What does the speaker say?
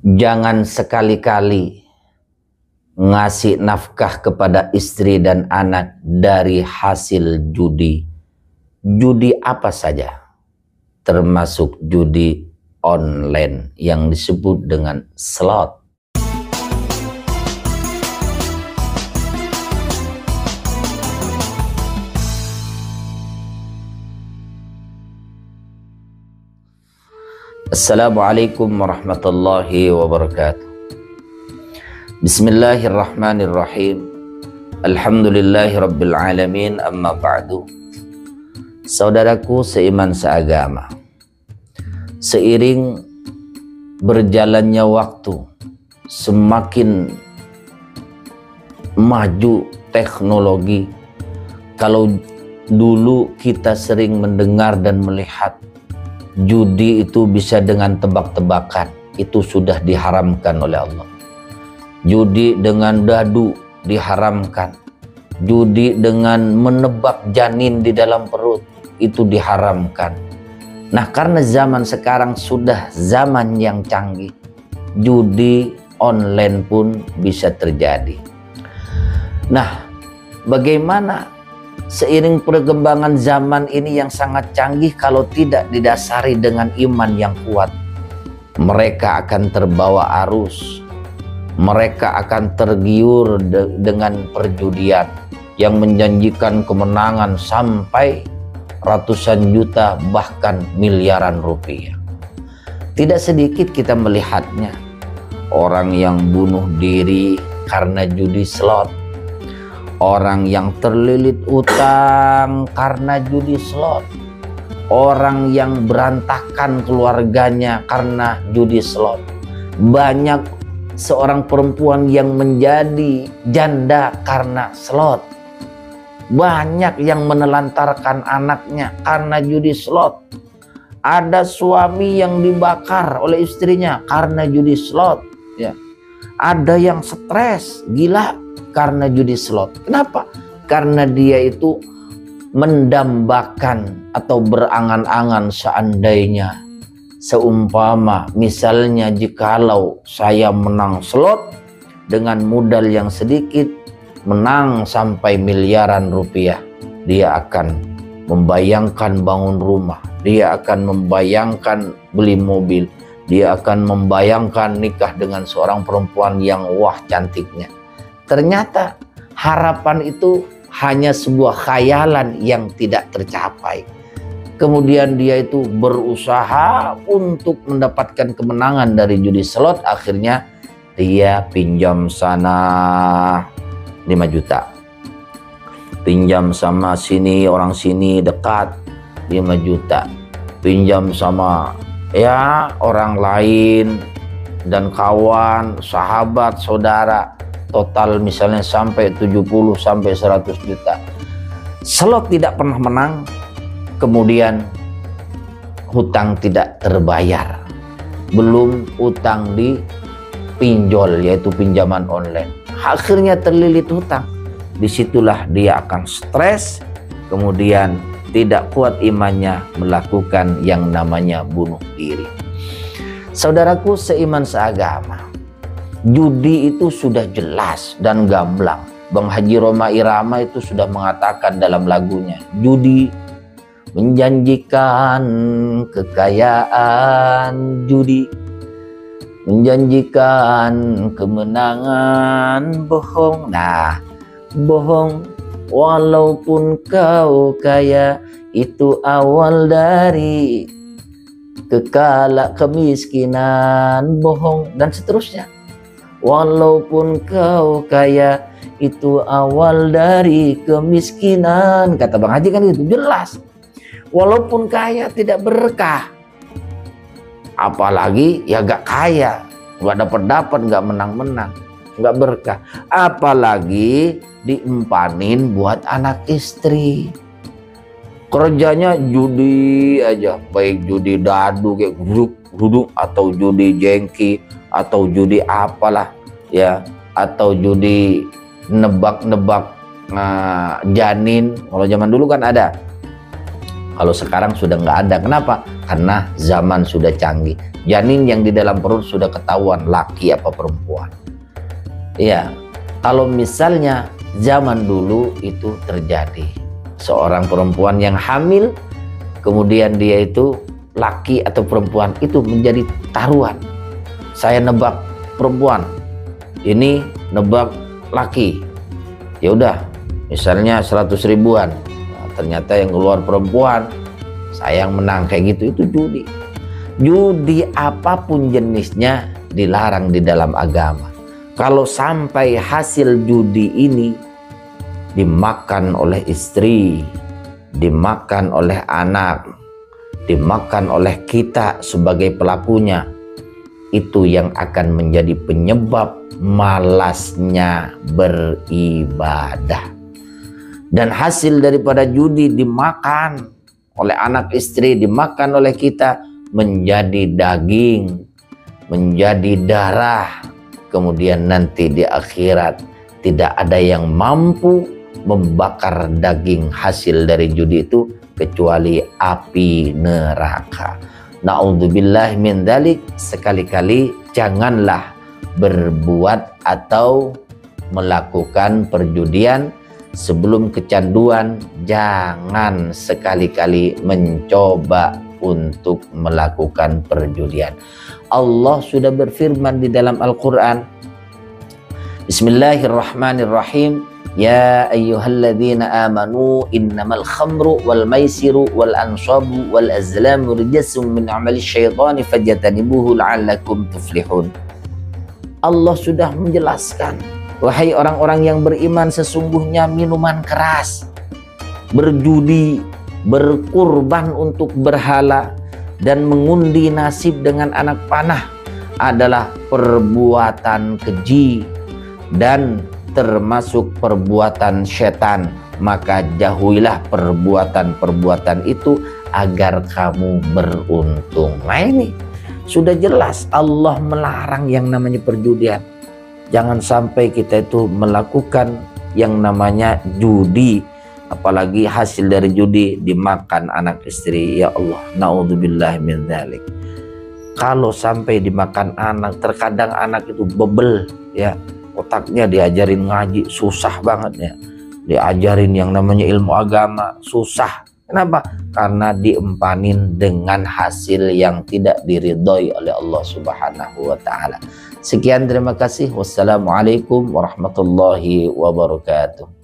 Jangan sekali-kali ngasih nafkah kepada istri dan anak dari hasil judi. Judi apa saja, termasuk judi online yang disebut dengan slot. Assalamualaikum warahmatullahi wabarakatuh. Bismillahirrahmanirrahim. Alhamdulillahi rabbil alamin, amma ba'du. Saudaraku seiman seagama, seiring berjalannya waktu, semakin maju teknologi. Kalau dulu kita sering mendengar dan melihat judi itu bisa dengan tebak-tebakan, itu sudah diharamkan oleh Allah. Judi dengan dadu diharamkan. Judi dengan menebak janin di dalam perut itu diharamkan. Nah, karena zaman sekarang sudah zaman yang canggih, judi online pun bisa terjadi. Nah, bagaimana seiring perkembangan zaman ini yang sangat canggih, kalau tidak didasari dengan iman yang kuat, mereka akan terbawa arus, mereka akan tergiur dengan perjudian yang menjanjikan kemenangan sampai ratusan juta bahkan miliaran rupiah. Tidak sedikit kita melihatnya, orang yang bunuh diri karena judi slot, orang yang terlilit utang karena judi slot, orang yang berantakan keluarganya karena judi slot. Banyak seorang perempuan yang menjadi janda karena slot. Banyak yang menelantarkan anaknya karena judi slot. Ada suami yang dibakar oleh istrinya karena judi slot. Ya. Ada yang stres, gila karena judi slot. Kenapa? Karena dia itu mendambakan atau berangan-angan seandainya, seumpama misalnya jikalau saya menang slot dengan modal yang sedikit, menang sampai miliaran rupiah, dia akan membayangkan bangun rumah, dia akan membayangkan beli mobil, dia akan membayangkan nikah dengan seorang perempuan yang wah cantiknya. Ternyata harapan itu hanya sebuah khayalan yang tidak tercapai. Kemudian dia itu berusaha untuk mendapatkan kemenangan dari judi slot. Akhirnya dia pinjam sana 5 juta. Pinjam sama sini, orang sini dekat 5 juta. Pinjam sama ya orang lain dan kawan, sahabat, saudara. Total misalnya sampai 70 sampai 100 juta. Slot tidak pernah menang, kemudian hutang tidak terbayar. Belum utang di pinjol, yaitu pinjaman online. Akhirnya terlilit hutang. Disitulah dia akan stres, kemudian tidak kuat imannya, melakukan yang namanya bunuh diri. Saudaraku seiman seagama, judi itu sudah jelas dan gamblang. Bang Haji Roma Irama itu sudah mengatakan dalam lagunya, judi menjanjikan kekayaan, judi menjanjikan kemenangan, bohong. Nah, bohong walaupun kau kaya, itu awal dari kemiskinan, bohong, dan seterusnya. Walaupun kau kaya, itu awal dari kemiskinan. Kata Bang Haji kan itu jelas. Walaupun kaya tidak berkah. Apalagi ya gak kaya, gak dapat, gak menang-menang, gak berkah. Apalagi diempanin buat anak istri. Kerjanya judi aja, baik judi dadu kayak duduk atau judi jengki atau judi apalah ya, atau judi nebak-nebak janin. Kalau zaman dulu kan ada. Kalau sekarang sudah nggak ada. Kenapa? Karena zaman sudah canggih. Janin yang di dalam perut sudah ketahuan laki apa perempuan. Ya, kalau misalnya zaman dulu itu terjadi seorang perempuan yang hamil, kemudian dia itu laki atau perempuan, itu menjadi taruhan. Saya nebak perempuan, ini nebak laki. Ya udah, misalnya 100 ribuan. Nah, ternyata yang keluar perempuan, saya yang menang, kayak gitu. Itu judi. Judi apapun jenisnya dilarang di dalam agama. Kalau sampai hasil judi ini dimakan oleh istri, dimakan oleh anak, dimakan oleh kita sebagai pelakunya, itu yang akan menjadi penyebab malasnya beribadah. Dan hasil daripada judi dimakan oleh anak istri, dimakan oleh kita, menjadi daging, menjadi darah. Kemudian nanti di akhirat tidak ada yang mampu membakar daging hasil dari judi itu kecuali api neraka. Na'udzubillah min dzalik. Sekali-kali janganlah berbuat atau melakukan perjudian. Sebelum kecanduan, jangan sekali-kali mencoba untuk melakukan perjudian. Allah sudah berfirman di dalam Al-Quran, Bismillahirrahmanirrahim, Ya ayyuhalladzina amanu innamal khamru wal maisiru wal ansabu wal azlamu rijasum min amali syaitani fajatanibuhu la'allakum tuflihun. Allah sudah menjelaskan, wahai orang-orang yang beriman, sesungguhnya minuman keras, berjudi, berkurban untuk berhala, dan mengundi nasib dengan anak panah adalah perbuatan keji dan termasuk perbuatan setan. Maka jauhilah perbuatan-perbuatan itu agar kamu beruntung. Nah, ini sudah jelas Allah melarang yang namanya perjudian. Jangan sampai kita itu melakukan yang namanya judi, apalagi hasil dari judi dimakan anak istri. Ya Allah, naudzubillah min dzalik. Kalau sampai dimakan anak, terkadang anak itu bebel ya, otaknya diajarin ngaji susah banget ya, diajarin yang namanya ilmu agama susah. Kenapa? Karena diempanin dengan hasil yang tidak diridhoi oleh Allah Subhanahu wa Ta'ala. Sekian, terima kasih. Wassalamualaikum warahmatullahi wabarakatuh.